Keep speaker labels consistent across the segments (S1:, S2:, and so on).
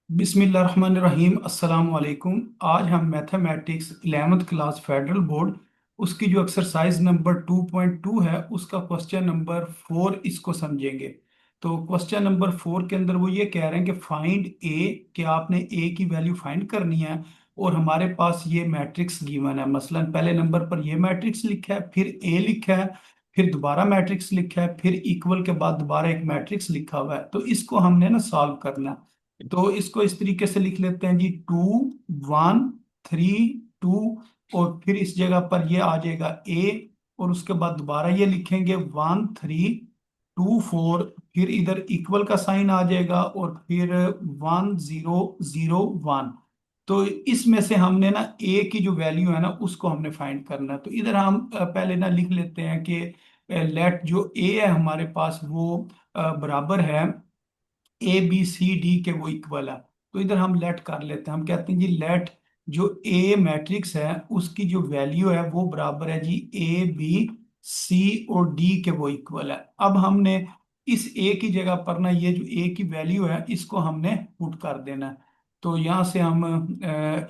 S1: बिस्मिल्लाहिर्रहमानिर्रहीम अस्सलाम वालेकुम। आज हम mathematics 11th class federal board उसकी जो एक्सरसाइज नंबर 2.2 है उसका क्वेश्चन नंबर 4 इसको समझेंगे। तो क्वेश्चन नंबर 4 के अंदर वो ये कह रहे हैं कि फाइंड ए, कि आपने ए की वैल्यू फाइंड करनी है और हमारे पास ये मैट्रिक्स गिवन है। मसलन पहले नंबर पर ये मैट्रिक्स लिखा है, फिर ए लिखा है, फिर दोबारा मैट्रिक्स लिखा है, फिर इक्वल के बाद दोबारा एक मैट्रिक्स लिखा हुआ है। तो इसको हमने ना सॉल्व करना है। तो इसको इस तरीके से लिख लेते हैं जी, 2 1 3 2, और फिर इस जगह पर ये आ जाएगा ए, और उसके बाद दोबारा ये लिखेंगे 1 3 2 4, फिर इधर इक्वल का साइन आ जाएगा और फिर 1 0 0 1। तो इसमें से हमने ना ए की जो वैल्यू है ना उसको हमने फाइंड करना है। तो इधर हम पहले ना लिख लेते हैं कि लेट जो ए है हमारे पास वो बराबर है ए बी सी डी के, वो इक्वल है। तो इधर हम लेट कर लेते हैं, हम कहते हैं जी लेट जो ए मैट्रिक्स है उसकी जो वैल्यू है वो बराबर है जी ए बी सी और डी के, वो इक्वल है। अब हमने इस ए की जगह पर ना ये जो ए की वैल्यू है इसको हमने पुट कर देना है। तो यहाँ से हम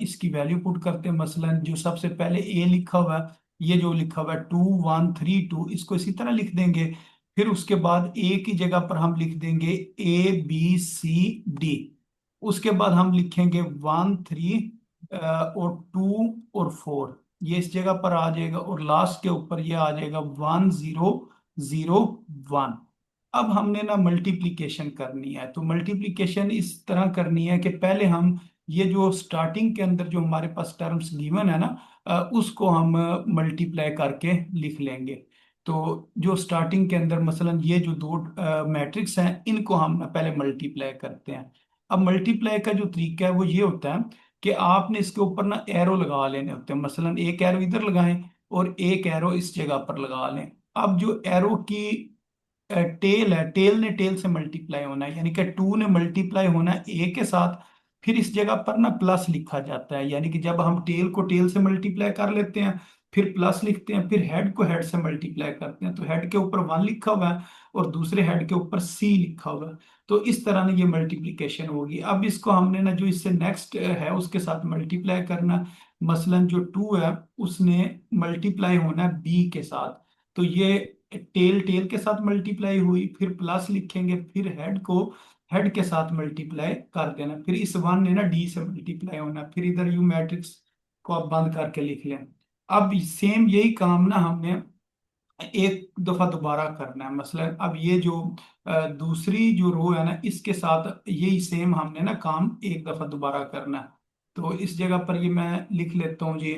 S1: इसकी वैल्यू पुट करते हैं। मसलन जो सबसे पहले ए लिखा हुआ है, ये जो लिखा हुआ है 2 1 3 2, इसको इसी तरह लिख देंगे। फिर उसके बाद ए की जगह पर हम लिख देंगे ए बी सी डी। उसके बाद हम लिखेंगे 1 3 और 2 और 4, ये इस जगह पर आ जाएगा, और लास्ट के ऊपर ये आ जाएगा 1 0 0 1। अब हमने ना मल्टीप्लिकेशन करनी है। तो मल्टीप्लिकेशन इस तरह करनी है कि पहले हम ये जो स्टार्टिंग के अंदर जो हमारे पास टर्म्स गिवन है ना उसको हम मल्टीप्लाई करके लिख लेंगे। तो जो स्टार्टिंग के अंदर मसलन ये जो दो मैट्रिक्स हैं इनको हम पहले मल्टीप्लाई करते हैं। अब मल्टीप्लाई का जो तरीका है वो ये होता है कि आपने इसके ऊपर ना एरो लगा लेने होते हैं। मसलन एक एरो इधर लगाएं और एक एरो इस जगह पर लगा लें। अब जो एरो की टेल है, टेल ने टेल से मल्टीप्लाई होना है, यानी कि 2 ने मल्टीप्लाई होना है ए के साथ। फिर इस जगह पर ना प्लस लिखा जाता है, यानी कि जब हम टेल को टेल से मल्टीप्लाई कर लेते हैं फिर प्लस लिखते हैं, फिर हेड को हेड से मल्टीप्लाई करते हैं तो हेड के ऊपर 1 लिखा हुआ है और दूसरे हेड के ऊपर सी लिखा हुआ है। तो इस तरह ने ये मल्टीप्लिकेशन होगी। अब इसको हमने ना जो इससे नेक्स्ट है उसके साथ मल्टीप्लाई करना है। मसलन जो 2 है उसने मल्टीप्लाई होना है बी के साथ। तो ये टेल टेल के साथ मल्टीप्लाई हुई, फिर प्लस लिखेंगे, फिर हेड को हेड के साथ मल्टीप्लाई कर देना, फिर इस 1 ने ना डी से मल्टीप्लाई होना, फिर इधर यू मैट्रिक्स को आप बंद करके लिख लें। अब सेम यही काम ना हमने एक दफा दोबारा करना है। मसलन अब ये जो दूसरी जो रो है ना इसके साथ यही सेम हमने ना काम एक दफा दोबारा करना है। तो इस जगह पर ये मैं लिख लेता हूँ जी।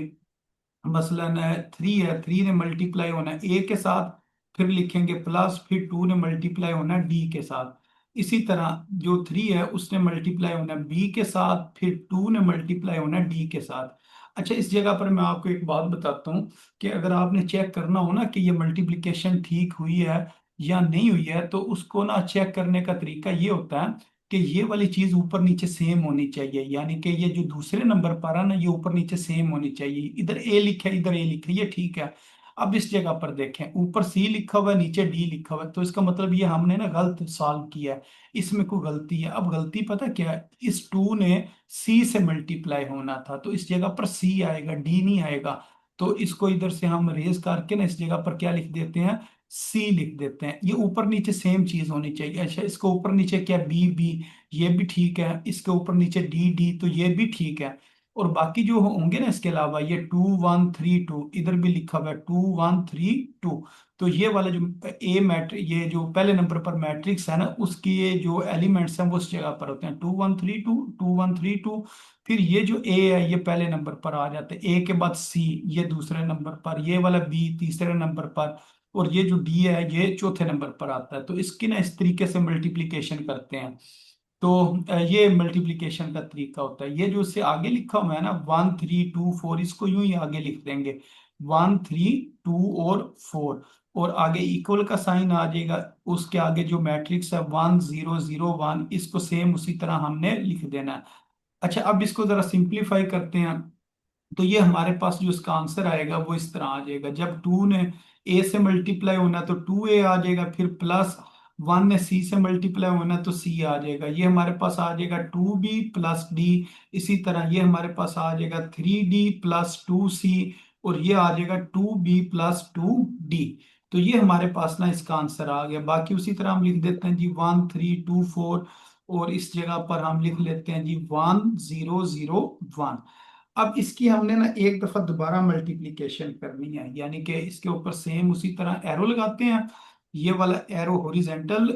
S1: मसलन 3 है, 3 ने मल्टीप्लाई होना है ए के साथ, फिर लिखेंगे प्लस, फिर 2 ने मल्टीप्लाई होना है डी के साथ। इसी तरह जो 3 है उसने मल्टीप्लाई होना है बी के साथ, फिर 2 ने मल्टीप्लाई होना है डी के साथ। अच्छा, इस जगह पर मैं आपको एक बात बताता हूँ कि अगर आपने चेक करना हो ना कि ये मल्टीप्लिकेशन ठीक हुई है या नहीं हुई है, तो उसको ना चेक करने का तरीका ये होता है कि ये वाली चीज ऊपर नीचे सेम होनी चाहिए, यानी कि ये जो दूसरे नंबर पर है ना ये ऊपर नीचे सेम होनी चाहिए। इधर ए लिखा है, इधर ए लिखा है, ये ठीक है। अब इस जगह पर देखें, ऊपर सी लिखा हुआ है, नीचे डी लिखा हुआ है, तो इसका मतलब ये हमने ना गलत सॉल्व किया है, इसमें कोई गलती है। अब गलती पता क्या है, इस 2 ने सी से मल्टीप्लाई होना था तो इस जगह पर सी आएगा, डी नहीं आएगा। तो इसको इधर से हम रेज करके ना इस जगह पर क्या लिख देते हैं, सी लिख देते हैं। ये ऊपर नीचे सेम चीज होनी चाहिए। अच्छा, इसको ऊपर नीचे क्या, बी बी, ये भी ठीक है, इसके ऊपर नीचे डी डी, तो ये भी ठीक है। और बाकी जो होंगे ना इसके अलावा, ये 2 1 3 2, इधर भी लिखा हुआ है 2 1 3 2। तो ये वाला जो ए मैट्रिक, ये जो पहले नंबर पर मैट्रिक्स है ना उसकी ये जो एलिमेंट्स हैं वो उस जगह पर होते हैं 2 1 3 2 2 1 3 2। फिर ये जो ए है ये पहले नंबर पर आ जाते हैं, ए के बाद सी ये दूसरे नंबर पर, ये वाला बी तीसरे नंबर पर, और ये जो डी है ये चौथे नंबर पर आता है। तो इसकी ना इस तरीके से मल्टीप्लिकेशन करते हैं। तो ये मल्टीप्लिकेशन का तरीका होता है। ये जो इससे आगे लिखा हुआ है ना 1 3 2 4, इसको यूं ही आगे लिख देंगे 1 3 2 और 4, और आगे इक्वल का साइन आ जाएगा। उसके आगे जो मैट्रिक्स है 1 0 0 1, इसको सेम उसी तरह हमने लिख देना है। अच्छा, अब इसको जरा सिंप्लीफाई करते हैं। तो ये हमारे पास जो इसका आंसर आएगा वो इस तरह आ जाएगा। जब 2 ने ए से मल्टीप्लाई होना है तो 2 ए आ जाएगा, फिर प्लस 1 ने सी से मल्टीप्लाई होना है तो सी आ जाएगा, ये हमारे पास आ जाएगा 2b+d। इसी तरह ये हमारे पास आ जाएगा 3d+2c, और ये आ जाएगा 2b+2d। तो ये हमारे पास ना इसका आंसर आ गया। बाकी उसी तरह हम लिख देते हैं जी 1 3 2 4, और इस जगह पर हम लिख लेते हैं जी 1 0 0 1। अब इसकी हमने ना एक दफा दोबारा मल्टीप्लिकेशन करनी है, यानी कि इसके ऊपर सेम उसी तरह एरो लगाते हैं। ये वाला एरो हॉरिजेंटल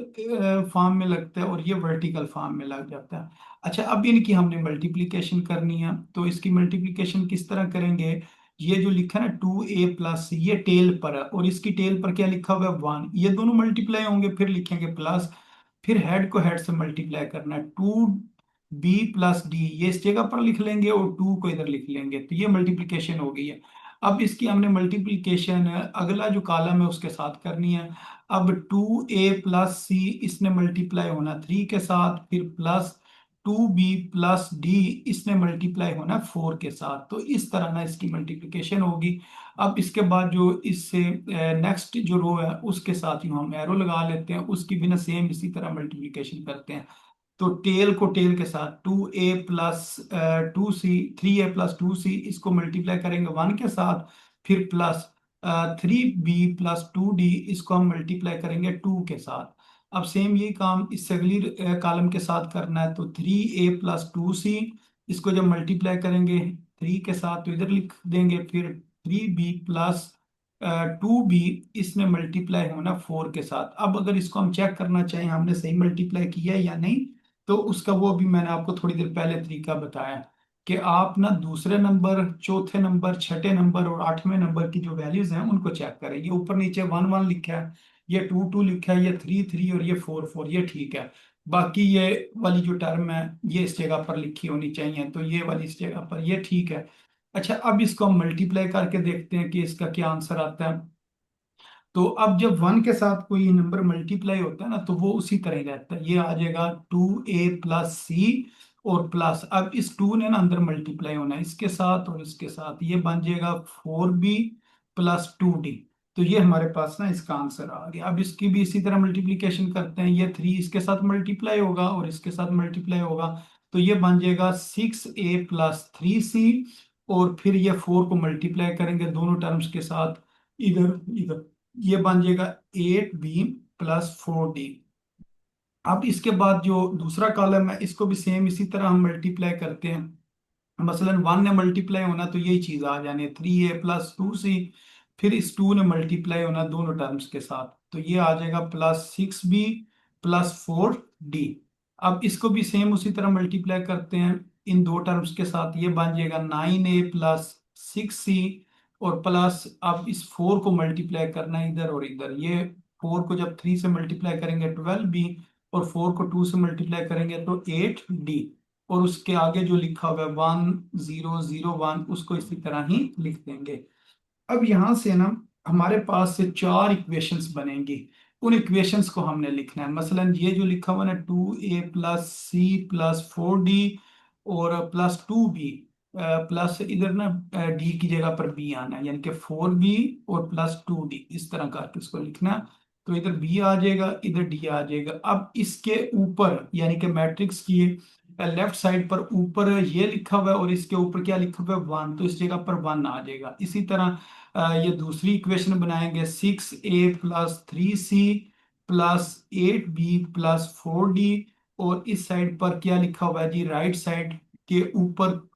S1: फॉर्म में लगता है और ये वर्टिकल फॉर्म में लग जाता है। अच्छा, अब इनकी हमने मल्टीप्लिकेशन करनी है, तो इसकी मल्टीप्लिकेशन किस तरह करेंगे? ये जो लिखा है ना 2a+c, ये टेल पर है, और इसकी टेल पर क्या लिखा हुआ है 1, ये दोनों मल्टीप्लाई होंगे, फिर लिखेंगे प्लस, फिर हेड को हेड से मल्टीप्लाई करना है, 2b+d, ये इस जगह पर लिख लेंगे और 2 को इधर लिख लेंगे, तो ये मल्टीप्लिकेशन हो गई है। अब इसकी हमने मल्टीप्लिकेशन अगला जो कॉलम है उसके साथ करनी है। अब 2a+c, इसने मल्टीप्लाई होना 3 के साथ, फिर प्लस 2b+d, इसने मल्टीप्लाई होना 4 के साथ। तो इस तरह ना इसकी मल्टीप्लिकेशन होगी। अब इसके बाद जो इससे नेक्स्ट जो रो है उसके साथ ही हम एरो लगा लेते हैं, उसकी भी ना सेम इसी तरह मल्टीप्लिकेशन करते हैं। तो टेल को टेल के साथ 2a+2c, 3a+2c, इसको मल्टीप्लाई करेंगे 1 के साथ, फिर प्लस 3b+2d, इसको हम मल्टीप्लाई करेंगे 2 के साथ। अब सेम ये काम इस अगली कॉलम के साथ करना है, तो 3a+2c, इसको जब मल्टीप्लाई करेंगे 3 के साथ तो इधर लिख देंगे, फिर 3b+2b, इसने मल्टीप्लाई होना 4 के साथ। अब अगर इसको हम चेक करना चाहें हमने सही मल्टीप्लाई किया है या नहीं, तो उसका वो अभी मैंने आपको थोड़ी देर पहले तरीका बताया कि आप ना दूसरे नंबर, चौथे नंबर, छठे नंबर और आठवें नंबर की जो वैल्यूज हैं उनको चेक करें। ये ऊपर नीचे 1 1 लिखा है, ये 2 2 लिखा है, ये 3 3 और ये 4 4, ये ठीक है। बाकी ये वाली जो टर्म है ये इस जगह पर लिखी होनी चाहिए, तो ये वाली इस जगह पर, ये ठीक है। अच्छा, अब इसको हम मल्टीप्लाई करके देखते हैं कि इसका क्या आंसर आता है। तो अब जब 1 के साथ कोई नंबर मल्टीप्लाई होता है ना, तो वो उसी तरह ही रहता है, ये आ जाएगा 2a+c, और प्लस, अब इस 2 ने ना अंदर मल्टीप्लाई होना है इसके साथ और इसके साथ, ये बन जाएगा 4b+2d। तो ये हमारे पास ना इसका आंसर आ गया। अब इसकी भी इसी तरह मल्टीप्लिकेशन करते हैं, ये 3 इसके साथ मल्टीप्लाई होगा और इसके साथ मल्टीप्लाई होगा, तो ये बन जाएगा 6a+3c, और फिर ये 4 को मल्टीप्लाई करेंगे दोनों टर्म्स के साथ, इधर इधर, ये बन जाएगा 8b+4d। अब इसके बाद जो दूसरा कॉलम है इसको भी सेम इसी तरह हम मल्टीप्लाई करते हैं। मसलन 1 ने मल्टीप्लाई होना तो यही चीज आ जानी है 3a+2c, फिर इस 2 ने मल्टीप्लाई होना दोनों टर्म्स के साथ, तो ये आ जाएगा +6b+4d। अब इसको भी सेम उसी तरह मल्टीप्लाई करते हैं इन दो टर्म्स के साथ, ये बन जाएगा 9a+6c, और प्लस, अब इस 4 को मल्टीप्लाई करना है इधर और इधर, ये 4 को जब 3 से मल्टीप्लाई करेंगे 12b, और 4 को 2 से मल्टीप्लाई करेंगे तो 8d, और उसके आगे जो लिखा हुआ है 1 0 0 1, उसको इसी तरह ही लिख देंगे। अब यहां से ना हमारे पास से चार इक्वेशंस बनेंगी, उन इक्वेशंस को हमने लिखना है। मसलन ये जो लिखा हुआ है ना 2a+c+4d और +2b, प्लस इधर ना डी की जगह पर बी आना है, यानी कि 4b और +2d, इस तरह करके इसको लिखना है। तो इधर बी आ जाएगा, इधर डी आ जाएगा। अब इसके ऊपर यानी कि मैट्रिक्स की लेफ्ट साइड पर ऊपर ये लिखा हुआ है और इसके ऊपर क्या लिखा हुआ है 1, तो इस जगह पर 1 आ जाएगा। इसी तरह ये दूसरी इक्वेशन बनाएंगे 6a+3c +8b+4d, और इस साइड पर क्या लिखा हुआ है जी, राइट साइड के ऊपर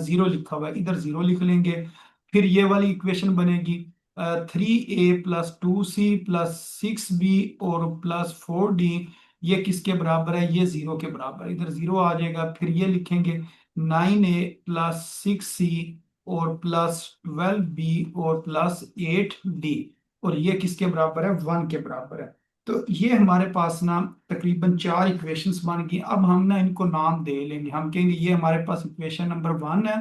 S1: 0 लिखा हुआ है, इधर 0 लिख लेंगे। फिर ये वाली इक्वेशन बनेगी 3a+2c +6b और +4d, ये किसके बराबर है? ये 0 के बराबर है, इधर 0 आ जाएगा। फिर ये लिखेंगे 9a+6c और +12b और +8d, और ये किसके बराबर है? 1 के बराबर है। तो ये हमारे पास ना तकरीबन चार इक्वेशंस बन गई। अब हम ना इनको नाम दे लेंगे, हम कहेंगे ये हमारे पास इक्वेशन नंबर 1 है,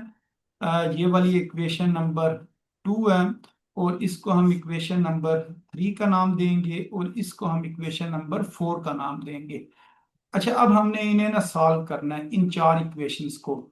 S1: ये वाली इक्वेशन नंबर 2 है, और इसको हम इक्वेशन नंबर 3 का नाम देंगे, और इसको हम इक्वेशन नंबर 4 का नाम देंगे। अच्छा, अब हमने इन्हें ना सॉल्व करना है इन चार इक्वेशंस को।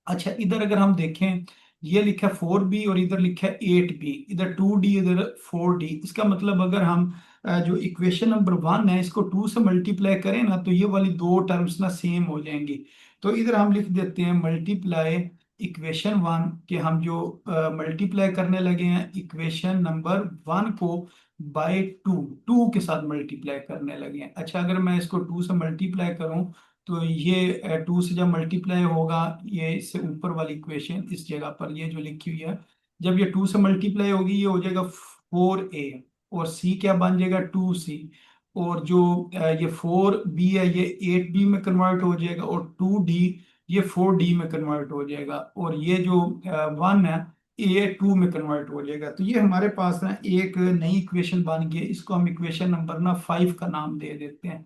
S1: अच्छा, इधर अगर हम देखें, ये लिखा है 4b और इधर लिखा है 8b, इधर 2d इधर 4d, इसका मतलब अगर हम जो इक्वेशन नंबर 1 है इसको 2 से मल्टीप्लाई करें ना तो ये वाली दो टर्म्स ना सेम हो जाएंगी। तो इधर हम लिख देते हैं मल्टीप्लाई इक्वेशन 1 के हम जो मल्टीप्लाई करने लगे हैं इक्वेशन नंबर 1 को बाय 2, 2 के साथ मल्टीप्लाई करने लगे हैं। अच्छा, अगर मैं इसको 2 से मल्टीप्लाई करूं तो ये 2 से जब मल्टीप्लाई होगा ये इससे ऊपर वाली इक्वेशन इस जगह पर ये जो लिखी हुई है, जब ये 2 से मल्टीप्लाई होगी ये हो जाएगा 4a, और c क्या बन जाएगा 2c, और जो ये 4b है ये 8b में कन्वर्ट हो जाएगा, और 2d ये 4d में कन्वर्ट हो जाएगा, और ये जो 1 है ये 2 में कन्वर्ट हो जाएगा। तो ये हमारे पास ना एक नई इक्वेशन बन गई है, इसको हम इक्वेशन नंबर ना 5 का नाम दे देते हैं।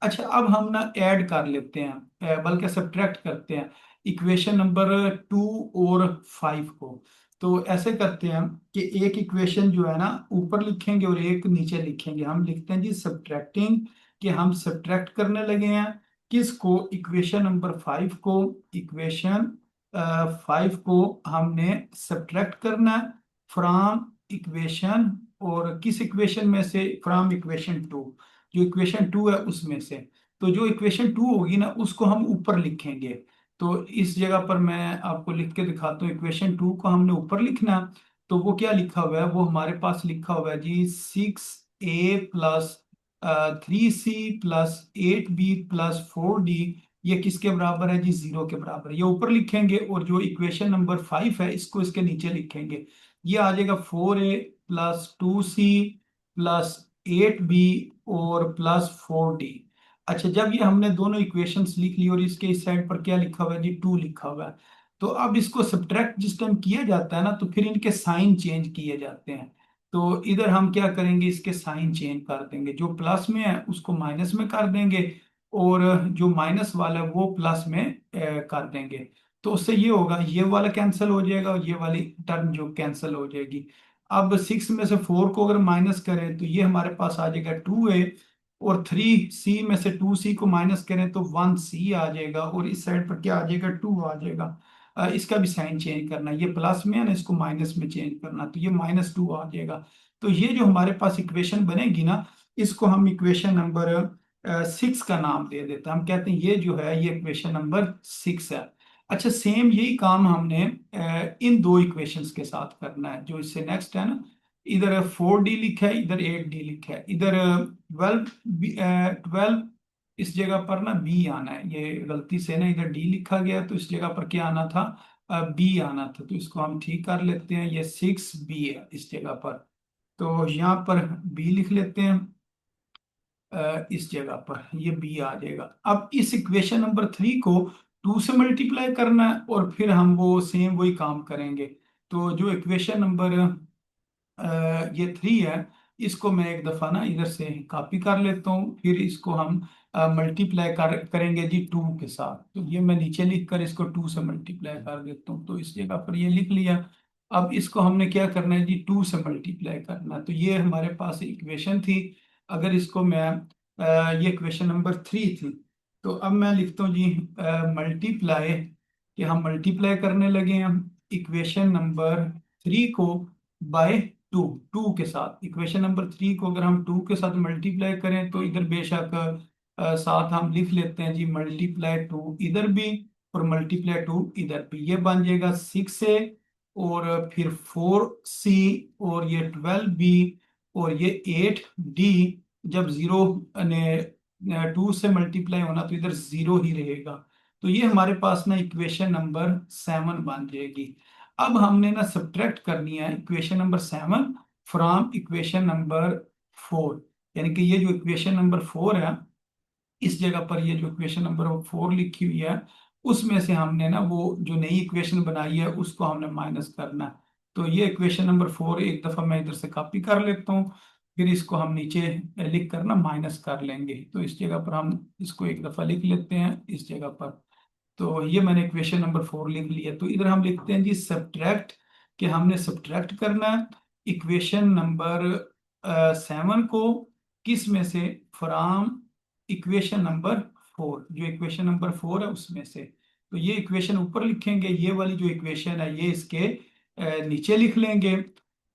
S1: अच्छा, अब हम ना ऐड कर लेते हैं, बल्कि सब्ट्रैक्ट करते हैं इक्वेशन नंबर 2 और 5 को। तो ऐसे करते हैं कि एक इक्वेशन जो है ना ऊपर लिखेंगे और एक नीचे लिखेंगे। हम लिखते हैं जी सब्ट्रैक्टिंग, कि हम सब्ट्रैक्ट करने लगे हैं किसको, इक्वेशन नंबर 5 को। इक्वेशन 5 को हमने सब्ट्रैक्ट करना है फ्रॉम इक्वेशन, और किस इक्वेशन में से, फ्रॉम इक्वेशन 2, जो इक्वेशन 2 है उसमें से। तो जो इक्वेशन 2 होगी ना उसको हम ऊपर लिखेंगे। तो इस जगह पर मैं आपको लिख के दिखाता हूँ, इक्वेशन 2 को हमने ऊपर लिखना है। तो वो क्या लिखा हुआ है, वो हमारे पास लिखा हुआ है जी 6a+3c +8b+4d, ये किसके बराबर है जी, 0 के बराबर। ये ऊपर लिखेंगे, और जो इक्वेशन नंबर 5 है इसको इसके नीचे लिखेंगे। ये आ जाएगा 4a+2c +8b और +4d। अच्छा, जब ये हमने दोनों इक्वेशंस लिख ली और इसके इस साइड पर क्या लिखा हुआ है जी, 2 लिखा हुआ है, तो अब इसको सब्ट्रैक्ट जिस टाइम किया जाता है ना तो फिर इनके साइन चेंज किए जाते हैं। तो इधर हम क्या करेंगे, इसके साइन चेंज कर देंगे, जो प्लस में है उसको माइनस में कर देंगे, और जो माइनस वाला है वो प्लस में कर देंगे। तो उससे ये होगा, ये वाला कैंसिल हो जाएगा और ये वाली टर्म जो कैंसिल हो जाएगी। अब 6 में से 4 को अगर माइनस करें तो ये हमारे पास आ जाएगा 2a, और 3c में से 2c को माइनस करें तो 1c आ जाएगा, और इस साइड पर क्या आ जाएगा, 2 आ जाएगा। इसका भी साइन चेंज करना है, ये प्लस में है ना इसको माइनस में चेंज करना, तो ये -2 आ जाएगा। तो ये जो हमारे पास इक्वेशन बनेगी ना इसको हम इक्वेशन नंबर 6 का नाम दे देते हैं। हम कहते हैं ये जो है ये इक्वेशन नंबर 6 है। अच्छा, सेम यही काम हमने इन दो इक्वेशंस के साथ करना है जो इससे नेक्स्ट है ना। इधर 4d लिखा है, इधर 8d लिखा है, इधर 12 इस जगह पर ना b आना है, ये गलती से ना इधर d लिखा गया तो इस जगह पर क्या आना था, b आना था। तो इसको हम ठीक कर लेते हैं, ये 6b है इस जगह पर। तो यहाँ पर b लिख लेते हैं, इस जगह पर ये b आ जाएगा। अब इस इक्वेशन नंबर 3 को 2 से मल्टीप्लाई करना है और फिर हम वो सेम वही काम करेंगे। तो जो इक्वेशन नंबर ये 3 है इसको मैं एक दफा ना इधर से कॉपी कर लेता हूँ, फिर इसको हम मल्टीप्लाई करेंगे जी 2 के साथ। तो ये मैं नीचे लिख कर इसको 2 से मल्टीप्लाई कर देता हूँ, तो इस जगह पर ये लिख लिया। अब इसको हमने क्या करना है जी, 2 से मल्टीप्लाई करना है। तो ये हमारे पास इक्वेशन थी, अगर इसको मैं ये इक्वेशन नंबर 3 थी। तो अब मैं लिखता हूँ जी मल्टीप्लाई, कि हम मल्टीप्लाई करने लगे हैं इक्वेशन नंबर 3 को बाय 2, 2 के साथ। इक्वेशन नंबर 3 को अगर हम 2 के साथ मल्टीप्लाई करें तो इधर बेशक साथ हम लिख लेते हैं जी मल्टीप्लाई 2 इधर भी और मल्टीप्लाई 2 इधर भी, ये बन जाएगा 6a और फिर 4c और ये 12b और ये 8d। जब जीरो ने 2 से मल्टीप्लाई होना तो इधर जीरो ही रहेगा। तो ये हमारे पास ना इक्वेशन नंबर 7 बन जाएगी। अब हमने ना सब्ट्रैक्ट करनी है equation number 7 from equation number 4, यानी कि ये जो इक्वेशन नंबर 4 है इस जगह पर ये जो इक्वेशन नंबर 4 लिखी हुई है उसमें से हमने ना वो जो नई इक्वेशन बनाई है उसको हमने माइनस करना है। तो ये इक्वेशन नंबर 4 एक दफा मैं इधर से कॉपी कर लेता हूँ, फिर इसको हम नीचे लिख कर ना माइनस कर लेंगे। तो इस जगह पर हम इसको एक दफा लिख लेते हैं इस जगह पर। तो ये मैंने इक्वेशन नंबर 4 लिख लिया। तो इधर हम लिखते हैं जी सब्ट्रैक्ट, कि हमने सब्ट्रैक्ट करना है इक्वेशन नंबर 7 को किस में से, फ्रॉम इक्वेशन नंबर 4, जो इक्वेशन नंबर 4 है उसमें से। तो ये इक्वेशन ऊपर लिखेंगे, ये वाली जो इक्वेशन है ये इसके नीचे लिख लेंगे,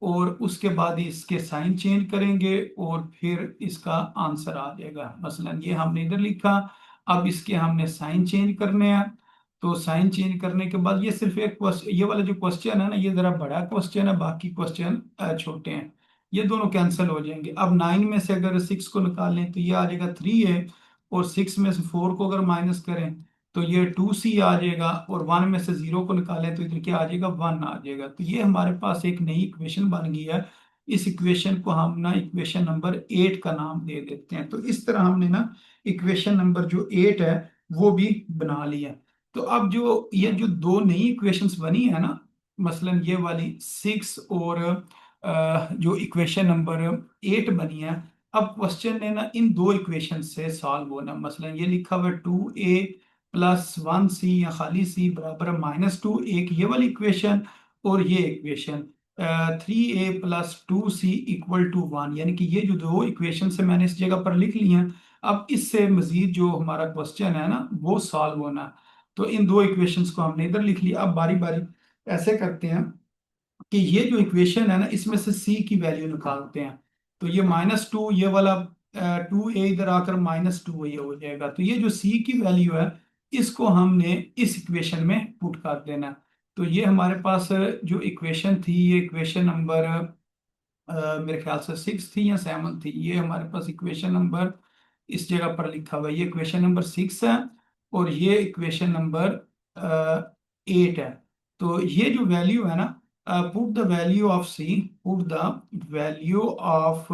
S1: और उसके बाद इसके साइन चेंज करेंगे और फिर इसका आंसर आ जाएगा। मसलन ये हमने इधर लिखा, अब इसके हमने साइन चेंज करने हैं। तो साइन चेंज करने के बाद ये सिर्फ एक क्वेश्चन, ये वाला जो क्वेश्चन है ना ये जरा बड़ा क्वेश्चन है, बाकी क्वेश्चन छोटे हैं। ये दोनों कैंसिल हो जाएंगे। अब 9 में से अगर 6 को निकालें तो ये आ जाएगा 3 है, और 6 में से 4 को अगर माइनस करें तो ये 2C आ जाएगा, और 1 में से 0 को निकालें तो इधर क्या आ जाएगा, 1 आ जाएगा। तो ये हमारे पास एक नई इक्वेशन बन गई है। इस इक्वेशन को हम ना इक्वेशन नंबर 8 का नाम दे देते हैं। तो इस तरह हमने ना इक्वेशन नंबर जो 8 है वो भी बना लिया। तो अब जो ये जो दो नई इक्वेशंस बनी है ना, मसलन ये वाली 6 और जो इक्वेशन नंबर 8 बनी है, अब क्वेश्चन ने ना इन दो इक्वेशन से सॉल्व होना। मसलन ये लिखा हुआ 2A प्लस 1C या खाली C बराबर -2, एक ये वाली इक्वेशन, और ये equation 3A plus 2C equal to 1, यानी कि ये जो दो इक्वेशन से मैंने इस जगह पर लिख ली हैं। अब इससे मजीद जो हमारा क्वेश्चन है ना वो सॉल्व होना है। तो इन दो इक्वेशंस को हमने इधर लिख लिया। अब बारी बारी ऐसे करते हैं कि ये जो इक्वेशन है ना इसमें से सी की वैल्यू निकालते हैं। तो ये -2, ये वाला 2A इधर आकर -2 ये हो जाएगा। तो ये जो सी की वैल्यू है इसको हमने इस इक्वेशन में पुट कर देना है। तो ये हमारे पास जो इक्वेशन थी, ये इक्वेशन नंबर मेरे ख्याल से 6 थी या 7 थी। ये हमारे पास इक्वेशन नंबर इस जगह पर लिखा हुआ है, ये इक्वेशन नंबर 6 है, और ये इक्वेशन नंबर 8 है। तो ये जो वैल्यू है ना, put the value of C, put the value of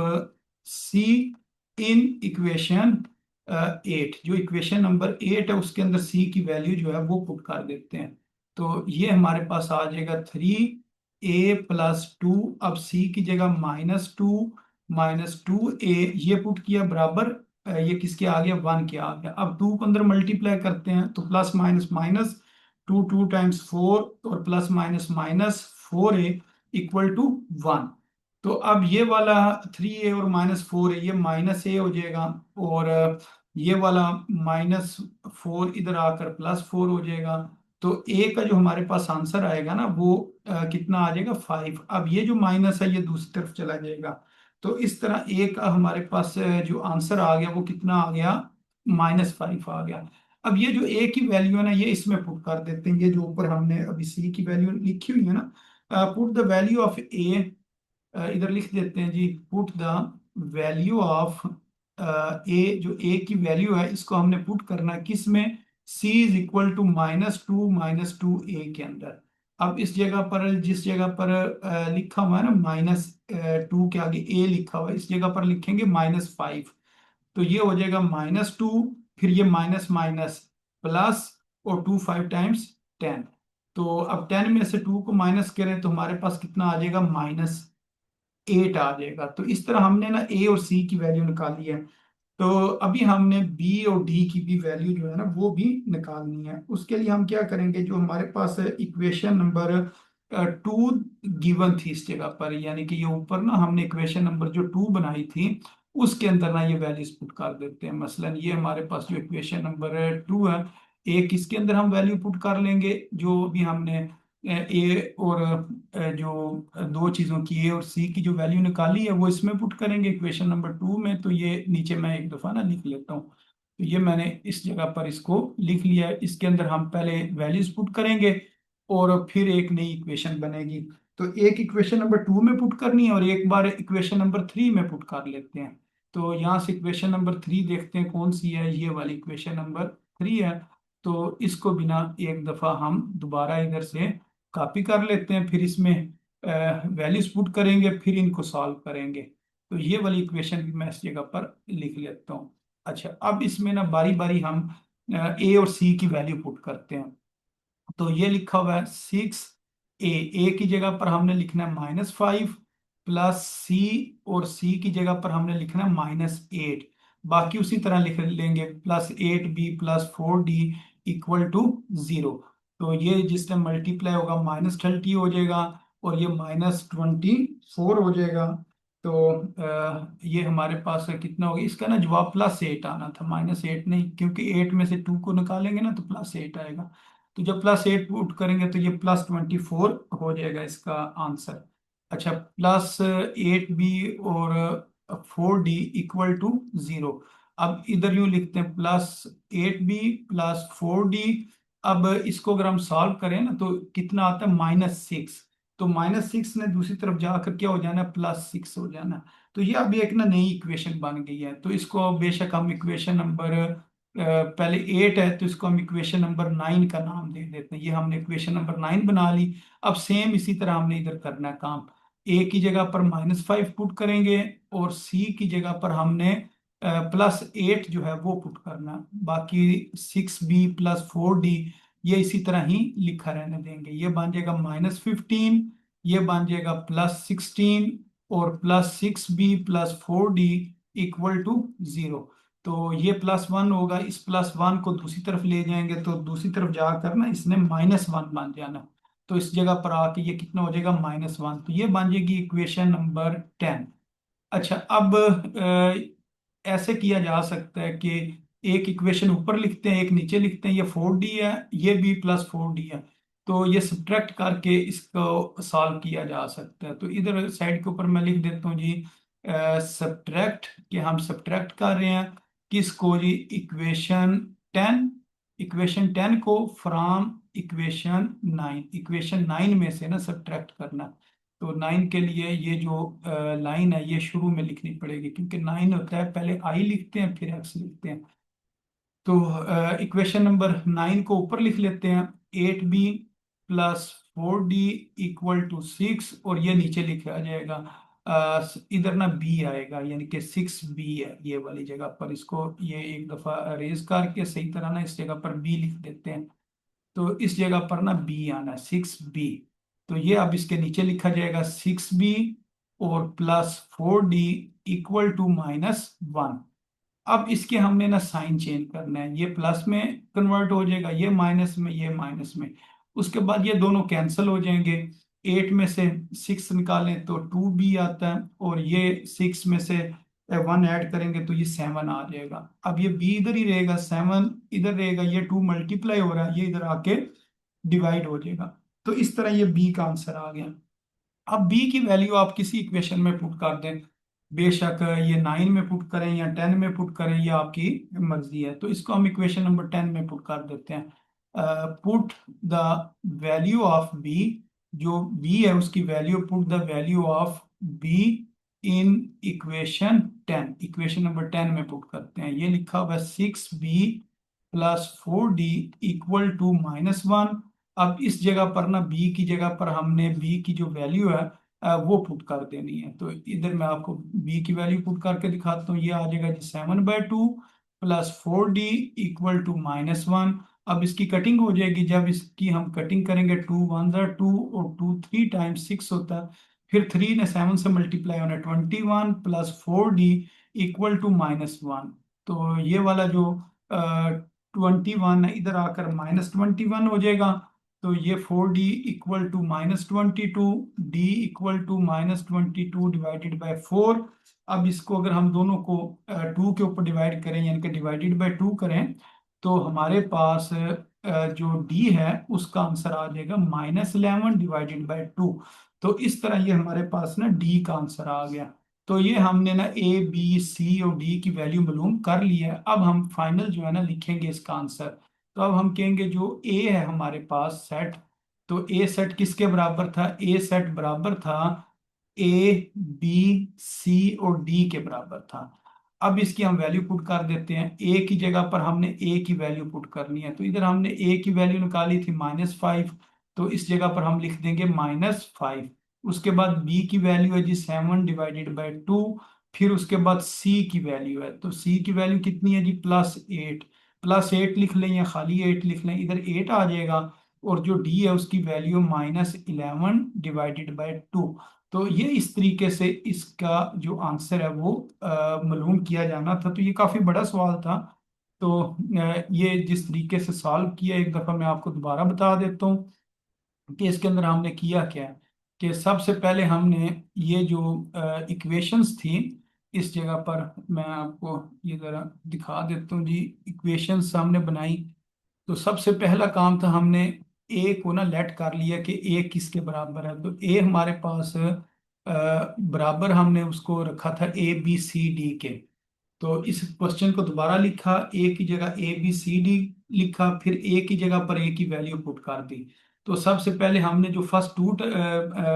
S1: C in equation 8, जो इक्वेशन नंबर 8 है उसके अंदर सी की वैल्यू जो है वो पुट कर देते हैं। तो ये हमारे पास आ जाएगा 3A+2। अब सी की जगह -2 ये पुट किया बराबर ये किसके आ गया, 1 के आ गया। अब 2 को अंदर मल्टीप्लाई करते हैं तो प्लस माइनस माइनस, 2 टाइम्स 4 और plus minus minus 4A equal to 1। तो अब ये वाला 3A और -4A ये -A हो जाएगा, और ये वाला -4 इधर आकर +4 हो जाएगा। तो ए का जो हमारे पास आंसर आएगा ना वो कितना आ जाएगा, 5। अब ये जो माइनस है ये दूसरी तरफ चला जाएगा। तो इस तरह ए का हमारे पास जो आंसर आ गया वो कितना आ गया, -5 आ गया। अब ये जो ए की वैल्यू है ना ये इसमें पुट कर देते हैं, ये जो ऊपर हमने अभी सी की वैल्यू लिखी हुई है ना, पुट द वैल्यू ऑफ ए, इधर लिख देते हैं जी, पुट द वैल्यू ऑफ ए, जो ए की वैल्यू है इसको हमने पुट करना है किस में, सी इज इक्वल टू -2 के अंदर। अब इस जगह पर, जिस जगह पर लिखा हुआ है ना -2 के आगे ए लिखा हुआ है, इस जगह पर लिखेंगे -5। तो ये हो जाएगा -2, फिर ये माइनस माइनस प्लस, और 2 5 टाइम्स 10। तो अब 10 में से 2 को माइनस करें तो हमारे पास कितना आ जाएगा, -8 आ जाएगा। तो इस तरह हमने ना ए और सी की वैल्यू निकाली है। तो अभी हमने बी और डी की भी वैल्यू जो है ना वो भी निकालनी है। उसके लिए हम क्या करेंगे, जो हमारे पास इक्वेशन नंबर 2 गिवन थी इस जगह पर, यानी कि ये ऊपर ना हमने इक्वेशन नंबर जो 2 बनाई थी उसके अंदर ना ये वैल्यूज पुट कर देते हैं। मसलन ये हमारे पास जो इक्वेशन नंबर 2 है, एक इसके अंदर हम वैल्यू पुट कर लेंगे जो भी हमने ए और जो दो चीज़ों की ए और सी की जो वैल्यू निकाली है वो इसमें पुट करेंगे इक्वेशन नंबर 2 में। तो ये नीचे मैं एक दफ़ा ना लिख लेता हूँ। तो ये मैंने इस जगह पर इसको लिख लिया है। इसके अंदर हम पहले वैल्यूज पुट करेंगे और फिर एक नई इक्वेशन बनेगी। तो एक इक्वेशन नंबर 2 में पुट करनी है और एक बार इक्वेशन नंबर 3 में पुट कर लेते हैं। तो यहाँ से इक्वेशन नंबर 3 देखते हैं कौन सी है, ये वाली इक्वेशन नंबर 3 है। तो इसको बिना एक दफ़ा हम दोबारा इधर से कॉपी कर लेते हैं, फिर इसमें वैल्यूज पुट करेंगे, फिर इनको सॉल्व करेंगे। तो ये वाली इक्वेशन भी मैं इस जगह पर लिख लेता हूँ। अच्छा, अब इसमें ना बारी बारी हम ए और सी की वैल्यू पुट करते हैं। तो ये लिखा हुआ है 6A, ए की जगह पर हमने लिखना है -5 प्लस सी, और सी की जगह पर हमने लिखना है -8। बाकी उसी तरह लिख लेंगे, +8B plus 4D equal to 0। तो ये जिससे मल्टीप्लाई होगा -30 हो जाएगा, और ये -24 हो जाएगा। तो ये हमारे पास कितना होगा, इसका ना जवाब +8 आना था, -8 नहीं, क्योंकि 8 में से 2 को निकालेंगे ना तो +8 आएगा। तो जब +8 पुट करेंगे तो ये +24 हो जाएगा इसका आंसर। अच्छा, +8b और 4d इक्वल टू 0। अब इधर यूं लिखते हैं, +8b +4d। अब इसको अगर हम सॉल्व करें ना तो कितना आता है, -6। तो -6 ने दूसरी तरफ जाकर क्या हो जाना है, +6 हो जाना। तो ये अभी एक ना नई इक्वेशन बन गई है। तो इसको बेशक हम इक्वेशन नंबर, पहले 8 है तो इसको हम इक्वेशन नंबर 9 का नाम दे देते हैं। ये हमने इक्वेशन नंबर 9 बना ली। अब सेम इसी तरह हमने इधर करना है काम। ए की जगह पर -5 पुट करेंगे, और सी की जगह पर हमने +8 जो है वो पुट करना है। बाकी 6b +4d ये इसी तरह ही लिखा रहने देंगे। ये बन जाएगा -15, ये बन जाएगा +16, और +6b +4d इक्वल टू 0। तो ये +1 होगा, इस +1 को दूसरी तरफ ले जाएंगे तो दूसरी तरफ जाकर ना इसने -1 बन जाना। तो इस जगह पर आके ये कितना हो जाएगा, -1। तो ये बन जाएगी इक्वेशन नंबर 10। अच्छा, अब ऐसे किया जा सकता है कि एक इक्वेशन ऊपर लिखते हैं, एक नीचे लिखते हैं। ये 4d है, ये भी +4d है। तो ये सब्ट्रैक्ट करके इसको सॉल्व किया जा सकता है। तो इधर साइड के ऊपर मैं लिख देता हूँ जी, सब्ट्रैक्ट, कि हम सब्ट्रैक्ट कर रहे हैं किसको जी, इक्वेशन 10। इक्वेशन 10 को फ्रॉम इक्वेशन 9, इक्वेशन 9 में से ना सब्ट्रैक्ट करना। तो 9 के लिए ये जो लाइन है ये शुरू में लिखनी पड़ेगी, क्योंकि 9 होता है पहले आई लिखते हैं फिर एक्स लिखते हैं। तो इक्वेशन नंबर 9 को ऊपर लिख लेते हैं, 8b +4d इक्वल टू 6, और ये नीचे लिखा जाएगा, इधर ना b आएगा, यानी कि 6b है ये वाली जगह पर। इसको ये एक दफा अरेज करके सही तरह ना इस जगह पर b लिख देते हैं। तो इस जगह पर ना बी आना, 6b। तो ये अब इसके नीचे लिखा जाएगा 6b और +4d इक्वल टू -1। अब इसके हमने ना साइन चेंज करना है, ये प्लस में कन्वर्ट हो जाएगा, ये माइनस में, ये माइनस में। उसके बाद ये दोनों कैंसिल हो जाएंगे। 8 में से 6 निकालें तो 2b आता है, और ये 6 में से 1 ऐड करेंगे तो ये 7 आ जाएगा। अब ये b इधर ही रहेगा, 7 इधर रहेगा, ये 2 मल्टीप्लाई हो रहा है, ये इधर आके डिवाइड हो जाएगा। तो इस तरह ये b का आंसर आ गया। अब b की वैल्यू आप किसी इक्वेशन में पुट कर दें, बेशक ये 9 में पुट करें या 10 में पुट करें, ये आपकी मर्जी है। तो इसको हम इक्वेशन नंबर 10 में पुट कर देते हैं। Put the value of b, जो b है उसकी value, put the value of b in equation 10, equation number 10 में पुट करते हैं। ये लिखा हुआ है 6b +4d इक्वल टू -1। अब इस जगह पर ना b की जगह पर हमने b की जो वैल्यू है वो पुट कर देनी है। तो इधर मैं आपको b की वैल्यू पुट करके दिखाता हूँ। ये आ जाएगा जी 7/2 +4d इक्वल टू -1। अब इसकी कटिंग हो जाएगी, जब इसकी हम कटिंग करेंगे 2 1 2 और 2 3 टाइम्स 6 होता है। फिर 3 ने 7 से मल्टीप्लाई होना, 21 +4d इक्वल टू -1। तो ये वाला जो 21 है इधर आकर -21 हो जाएगा। तो ये 4d equal to -22, d equal to -22 divided by 4। अब इसको अगर हम दोनों को 2 के ऊपर डिवाइड करें, यानी कि डिवाइडेड बाय 2 करें, तो हमारे पास जो d है उसका आंसर आ जाएगा -11 डिवाइडेड बाय 2। तो इस तरह ये हमारे पास ना d का आंसर आ गया। तो ये हमने ना a b c और d की वैल्यू मालूम कर ली है। अब हम फाइनल जो है ना लिखेंगे इसका आंसर। तो अब हम कहेंगे जो ए है हमारे पास सेट, तो ए सेट किसके बराबर था, ए सेट बराबर था ए बी सी और डी के बराबर था। अब इसकी हम वैल्यू पुट कर देते हैं। ए की जगह पर हमने ए की वैल्यू पुट करनी है, तो इधर हमने ए की वैल्यू निकाली थी -5, तो इस जगह पर हम लिख देंगे -5। उसके बाद बी की वैल्यू है जी 7/2। फिर उसके बाद सी की वैल्यू है, तो सी की वैल्यू कितनी है जी +8। +8 लिख लें या खाली 8 लिख लें, इधर 8 आ जाएगा। और जो डी है उसकी वैल्यू -11 डिवाइडेड बाय 2। तो ये इस तरीके से इसका जो आंसर है वो मालूम किया जाना था। तो ये काफ़ी बड़ा सवाल था। तो ये जिस तरीके से सॉल्व किया, एक दफ़ा मैं आपको दोबारा बता देता हूँ कि इसके अंदर हमने किया क्या है। कि सबसे पहले हमने ये जो इक्वेशंस थी, इस जगह पर मैं आपको ये ज़रा दिखा देता हूँ जी। इक्वेशंस हमने बनाई, तो सबसे पहला काम था हमने ए को ना लेट कर लिया कि ए किसके बराबर है। तो ए हमारे पास बराबर हमने उसको रखा था ABCD के। तो इस क्वेश्चन को दोबारा लिखा, ए की जगह ABCD लिखा, फिर ए की जगह पर ए की वैल्यू पुट कर दी। तो सबसे पहले हमने जो फर्स्ट टू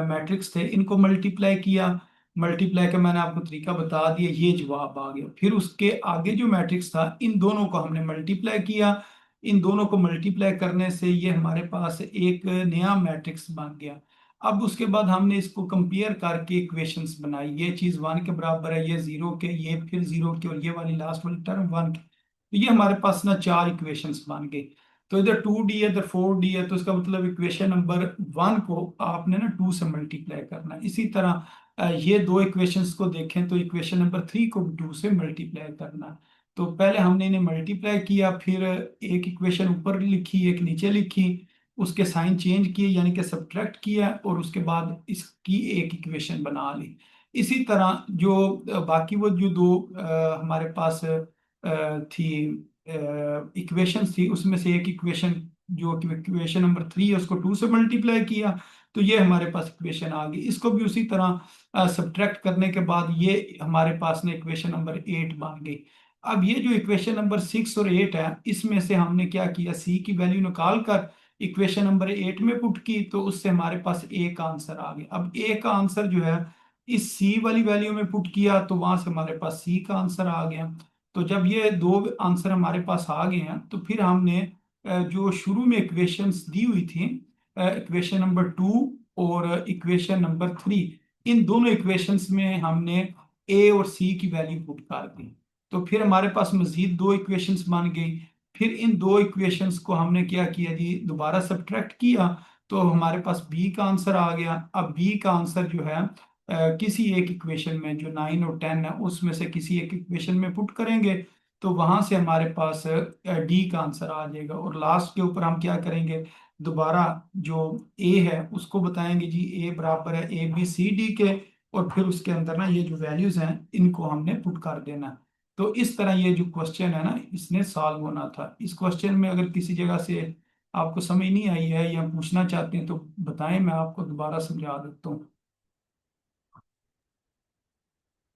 S1: मैट्रिक्स थे इनको मल्टीप्लाई किया। मल्टीप्लाई का मैंने आपको तरीका बता दिया, ये जवाब आ गया। फिर उसके आगे जो मैट्रिक्स था इन दोनों को हमने मल्टीप्लाई किया। इन दोनों को मल्टीप्लाई करने से ये हमारे पास एक नया मैट्रिक्स बन गया। अब उसके बाद हमने इसको कंपेयर करके इक्वेशंस बनाई, ये चीज 1 के बराबर है, ये 0 के, ये फिर 0 के, और ये वाली लास्ट वाली टर्म 1 के। तो ये हमारे पास ना 4 इक्वेशंस बन गई। तो इधर 2D है, इधर 4D है, तो इसका मतलब इक्वेशन नंबर 1 को आपने ना 2 से मल्टीप्लाई करना है। इसी तरह ये दो इक्वेशंस को देखें तो इक्वेशन नंबर 3 को 2 से मल्टीप्लाई करना है। तो पहले हमने इन्हें मल्टीप्लाई किया, फिर एक इक्वेशन ऊपर लिखी, एक नीचे लिखी, उसके साइन चेंज किए यानी कि सब्ट्रैक्ट किया, और उसके बाद इसकी एक इक्वेशन बना ली। इसी तरह जो बाकी वो जो दो हमारे पास थी इक्वेशंस थी, उसमें से एक इक्वेशन जो इक्वेशन नंबर 3 है उसको 2 से मल्टीप्लाई किया, तो ये हमारे पास इक्वेशन आ गई। इसको भी उसी तरह सब्ट्रैक्ट करने के बाद ये हमारे पास ने इक्वेशन नंबर 8 बन गई। अब ये जो इक्वेशन नंबर 6 और 8 है, इसमें से हमने क्या किया, सी की वैल्यू निकाल कर इक्वेशन नंबर 8 में पुट की, तो उससे हमारे पास ए का आंसर आ गया। अब ए का आंसर जो है इस सी वाली वैल्यू में पुट किया, तो वहां से हमारे पास सी का आंसर आ गया। तो जब ये दो आंसर हमारे पास आ गए हैं, तो फिर हमने जो शुरू में इक्वेशंस दी हुई थी, इक्वेशन नंबर 2 और इक्वेशन नंबर 3, इन दोनों इक्वेशंस में हमने ए और सी की वैल्यू पुट कर दी। तो फिर हमारे पास मजीद दो इक्वेशंस बन गई। फिर इन दो इक्वेशंस को हमने क्या किया जी, दोबारा सब्ट्रैक्ट किया, तो हमारे पास बी का आंसर आ गया। अब बी का आंसर जो है किसी एक इक्वेशन में, जो 9 और 10 है उसमें से किसी एक इक्वेशन में पुट करेंगे, तो वहां से हमारे पास डी का आंसर आ जाएगा। और लास्ट के ऊपर हम क्या करेंगे, दोबारा जो ए है उसको बताएंगे जी, ए बराबर है ABCD के, और फिर उसके अंदर ना ये जो वैल्यूज हैं इनको हमने पुट कर देना। तो इस तरह ये जो क्वेश्चन है ना इसने सॉल्व होना था। इस क्वेश्चन में अगर किसी जगह से आपको समझ नहीं आई है या पूछना चाहते हैं तो बताएं, मैं आपको दोबारा समझा देता हूँ।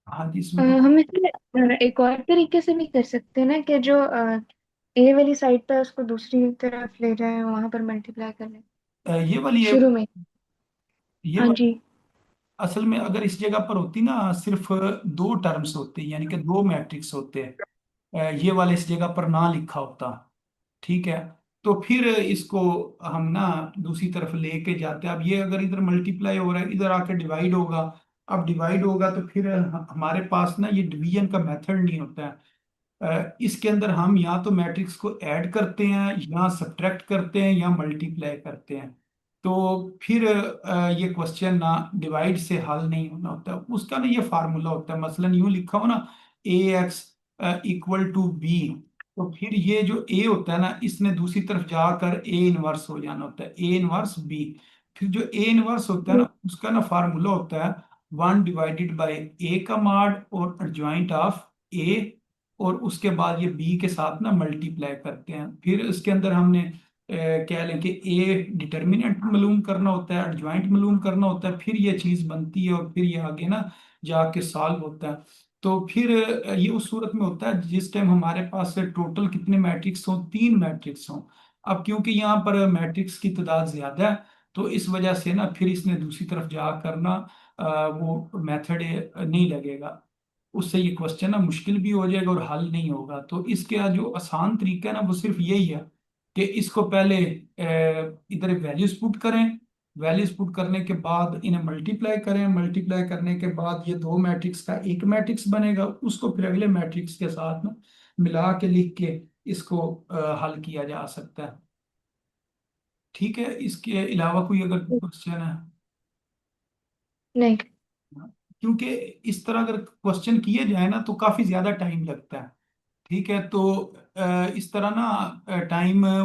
S1: हाँ जी, इसमें कुछ
S2: हम इसे एक और तरीके से भी कर सकते हैं ना, कि जो ए वाली साइड पे उसको दूसरी तरफ ले जाए, वहां पर मल्टीप्लाई कर लें
S1: ये वाली है,
S2: शुरू में।
S1: ये
S2: हाँ
S1: वाली
S2: जी।
S1: असल में अगर इस जगह पर होती ना सिर्फ दो टर्म्स होते यानी कि दो मैट्रिक्स होते, ये वाले इस जगह पर ना लिखा होता, ठीक है, तो फिर इसको हम ना दूसरी तरफ लेके जाते। अब ये अगर इधर मल्टीप्लाई हो रहा है, इधर आके डिवाइड होगा। अब डिवाइड होगा तो फिर हमारे पास ना ये डिवीजन का मेथड नहीं होता है। इसके अंदर हम या तो मैट्रिक्स को ऐड करते हैं, या सब्ट्रैक्ट करते हैं, या मल्टीप्लाई करते हैं। तो फिर ये क्वेश्चन ना डिवाइड से हल नहीं होना होता, उसका ना ये फार्मूला होता है। मसलन यूं लिखा हो ना, AX इक्वल टू बी, तो फिर ये जो ए होता है ना इसने दूसरी तरफ जाकर ए इनवर्स हो जाना होता है, ए इनवर्स बी। फिर जो ए इनवर्स होता है ना उसका ना फार्मूला होता है 1/, ए का मॉड और एडजॉइंट ऑफ ए, और उसके बाद ये बी के साथ ना मल्टीप्लाई करते हैं। फिर इसके अंदर हमने कह लें कि ए डिटर्मिनेंट मालूम करना होता है, एडजॉइंट मालूम करना होता है, फिर ये चीज़ बनती है, और फिर ये आगे ना जाके सॉल्व होता है। तो फिर ये उस सूरत में होता है जिस टाइम हमारे पास टोटल कितने मैट्रिक्स हों, 3 मैट्रिक्स हों। अब क्योंकि यहाँ पर मैट्रिक्स की तादाद ज्यादा है, तो इस वजह से ना फिर इसने दूसरी तरफ जाकर ना वो मेथड नहीं लगेगा, उससे ये क्वेश्चन ना मुश्किल भी हो जाएगा और हल नहीं होगा। तो इसका जो आसान तरीका है ना वो सिर्फ यही है कि इसको पहले इधर वैल्यूज पुट करें, वैल्यूज पुट करने के बाद इन्हें मल्टीप्लाई करें, मल्टीप्लाई करने के बाद ये दो मैट्रिक्स का एक मैट्रिक्स बनेगा, उसको फिर अगले मैट्रिक्स के साथ ना मिला के लिख के इसको हल किया जा सकता है। ठीक है, इसके अलावा कोई अगर क्वेश्चन है?
S2: नहीं।
S1: क्योंकि इस तरह अगर क्वेश्चन किए जाए ना तो काफी ज्यादा टाइम लगता है। ठीक है, तो इस तरह ना टाइम